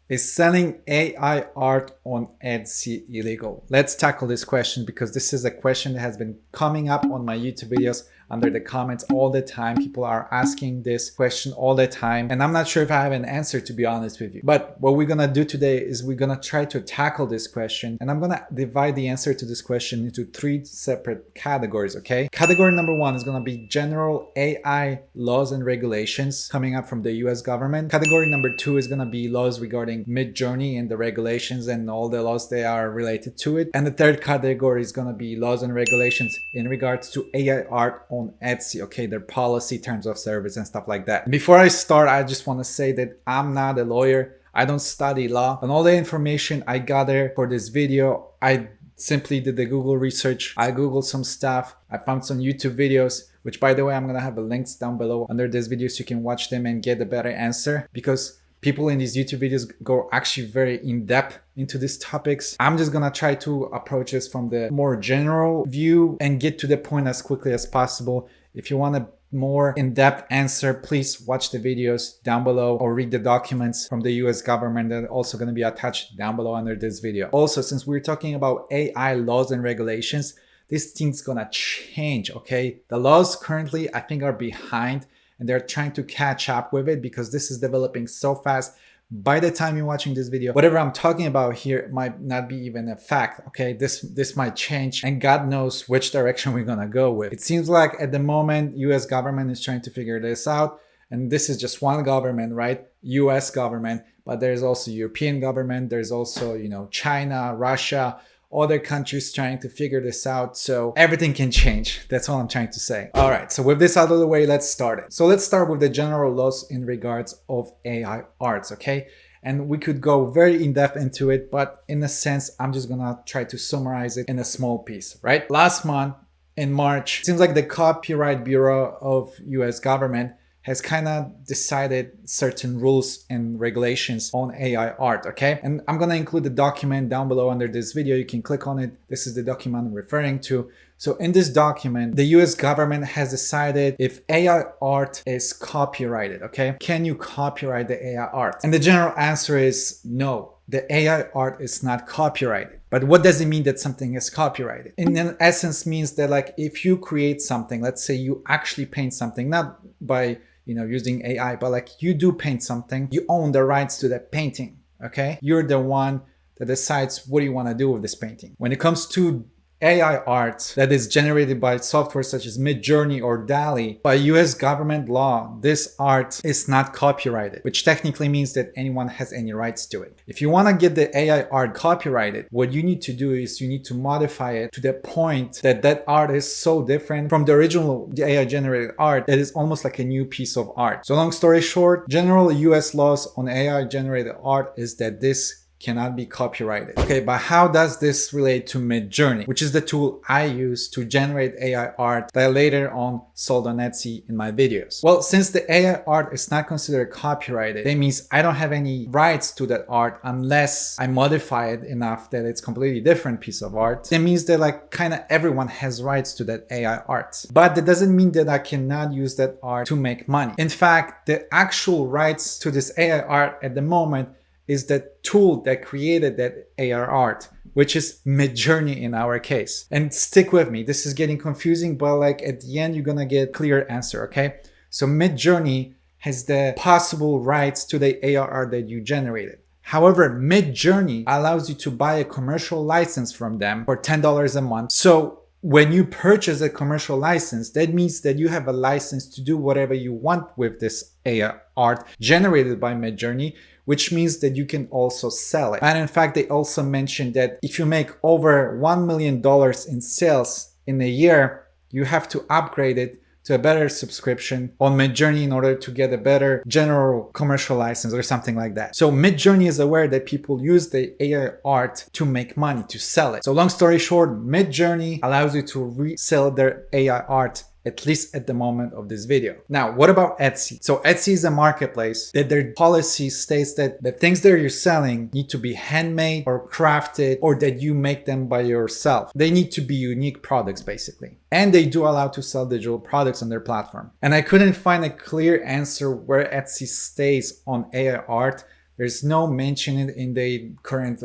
Is selling AI art on Etsy illegal? Let's tackle this question because this is a question that has been coming up on my YouTube videos under the comments all the time. People are asking this question all the time, and I'm not sure if I have an answer, to be honest with you. But what we're gonna do today is we're gonna try to tackle this question, and I'm gonna divide the answer to this question into 3 separate categories, okay? Category number 1 is gonna be general AI laws and regulations coming up from the US government. Category number 2 is gonna be laws regarding Midjourney and the regulations and all the laws that are related to it. And the third category is gonna be laws and regulations in regards to AI art on Etsy, okay? Their policy, terms of service and stuff like that. Before I start, I just wanna say that I'm not a lawyer. I don't study law, and all the information I gather for this video, I simply did the Google research. I Googled some stuff. I found some YouTube videos, which by the way, I'm gonna have the links down below under this video so you can watch them and get a better answer, because people in these YouTube videos go actually very in-depth into these topics. I'm just gonna try to approach this from the more general view and get to the point as quickly as possible. If you want a more in-depth answer, please watch the videos down below or read the documents from the US government that are also going to be attached down below under this video. Also, since we're talking about AI laws and regulations, this thing's gonna change, okay? The laws currently, I think, are behind, and they're trying to catch up with it because this is developing so fast. By the time you're watching this video, whatever I'm talking about here might not be even a fact, okay? This might change, and God knows which direction we're gonna go with. It seems like at the moment, US government is trying to figure this out, and this is just one government, right? US government, but there's also European government, there's also, you know, China, Russia, other countries trying to figure this out. So everything can change. That's all I'm trying to say. All right, so with this out of the way, let's start it. So let's start with the general laws in regards of AI arts, okay? And we could go very in-depth into it, but in a sense, I'm just gonna try to summarize it in a small piece, right? Last month in March, it seems like the Copyright Bureau of US government has kind of decided certain rules and regulations on AI art, okay? And I'm gonna include the document down below under this video. You can click on it. This is the document I'm referring to. So in this document, the US government has decided if AI art is copyrighted, okay? Can you copyright the AI art? And the general answer is no. The AI art is not copyrighted. But what does it mean that something is copyrighted? In essence means that, like, if you create something, let's say you actually paint something, not by using AI, but like you do paint something, you own the rights to that painting, okay? You're the one that decides what you want to do with this painting. When it comes to AI art that is generated by software such as Midjourney or DALL-E, by US government law, this art is not copyrighted, which technically means that anyone has any rights to it. If you want to get the AI art copyrighted, what you need to do is you need to modify it to the point that that art is so different from the original AI generated art that is almost like a new piece of art. So long story short, general US laws on AI generated art is that this cannot be copyrighted. Okay, but how does this relate to Midjourney, which is the tool I use to generate AI art that I later on sold on Etsy in my videos? Well, since the AI art is not considered copyrighted, that means I don't have any rights to that art unless I modify it enough that it's completely different piece of art. That means that like kind of everyone has rights to that AI art. But that doesn't mean that I cannot use that art to make money. In fact, the actual rights to this AI art at the moment is the tool that created that AI art, which is Midjourney in our case. And stick with me, this is getting confusing, but like at the end, you're gonna get a clear answer, okay? So Midjourney has the possible rights to the AI art that you generated. However, Midjourney allows you to buy a commercial license from them for $10 a month. So when you purchase a commercial license, that means that you have a license to do whatever you want with this AI art generated by Midjourney, which means that you can also sell it. And in fact, they also mentioned that if you make over $1 million in sales in a year, you have to upgrade it to a better subscription on Midjourney in order to get a better general commercial license or something like that. So Midjourney is aware that people use the AI art to make money, to sell it. So long story short, Midjourney allows you to resell their AI art, at least at the moment of this video. Now, what about Etsy? So Etsy is a marketplace that their policy states that the things that you're selling need to be handmade or crafted, or that you make them by yourself. They need to be unique products, basically. And they do allow to sell digital products on their platform. And I couldn't find a clear answer where Etsy stays on AI art There's no mention in the current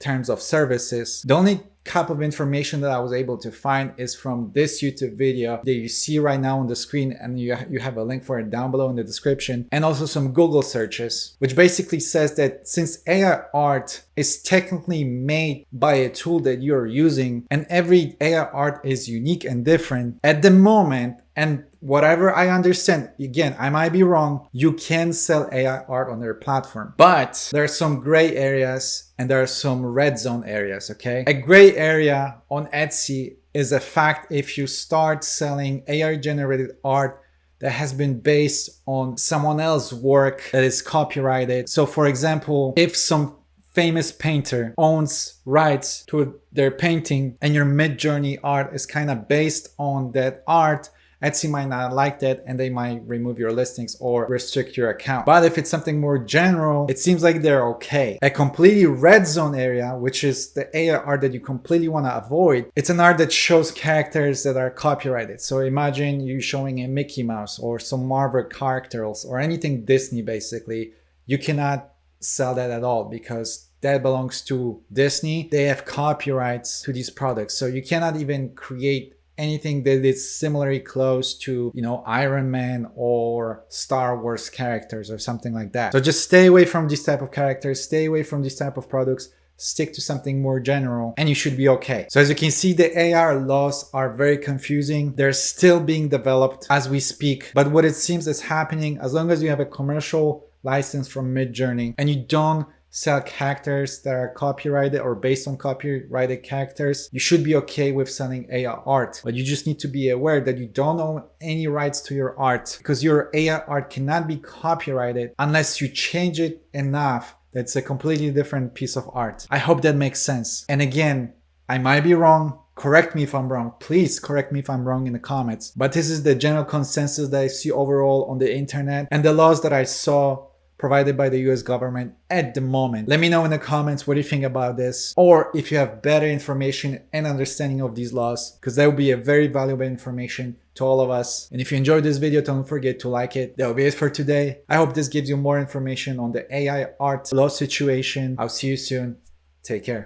terms of services. The only cup of information that I was able to find is from this YouTube video that you see right now on the screen, and you have a link for it down below in the description, and also some Google searches, which basically says that since AI art is technically made by a tool that you're using, and every AI art is unique and different at the moment, and whatever I understand, again, I might be wrong, you can sell AI art on their platform. But there are some gray areas and there are some red zone areas, okay? A gray area on Etsy is a fact if you start selling AI generated art that has been based on someone else's work that is copyrighted. So for example, if some famous painter owns rights to their painting and your Midjourney art is kind of based on that art, Etsy might not like that and they might remove your listings or restrict your account. But if it's something more general, it seems like they're okay. A completely red zone area, which is the AI art that you completely want to avoid, it's an art that shows characters that are copyrighted. So imagine you showing a Mickey Mouse or some Marvel characters or anything Disney basically. You cannot sell that at all because that belongs to Disney. They have copyrights to these products. So you cannot even create anything that is similarly close to, you know, Iron Man or Star Wars characters or something like that. So just stay away from these type of characters, stay away from these type of products, stick to something more general and you should be okay. So as you can see, the AR laws are very confusing. They're still being developed as we speak. But what it seems is happening, as long as you have a commercial license from Midjourney and you don't sell characters that are copyrighted or based on copyrighted characters, you should be okay with selling AI art. But you just need to be aware that you don't own any rights to your art because your AI art cannot be copyrighted unless you change it enough that it's a completely different piece of art. I hope that makes sense. And again, I might be wrong. Correct me if I'm wrong. Please correct me if I'm wrong in the comments. But this is the general consensus that I see overall on the internet and the laws that I saw provided by the US government at the moment. Let me know in the comments what you think about this, or if you have better information and understanding of these laws, because that will be a very valuable information to all of us. And if you enjoyed this video, don't forget to like it. That will be it for today. I hope this gives you more information on the AI art law situation. I'll see you soon. Take care.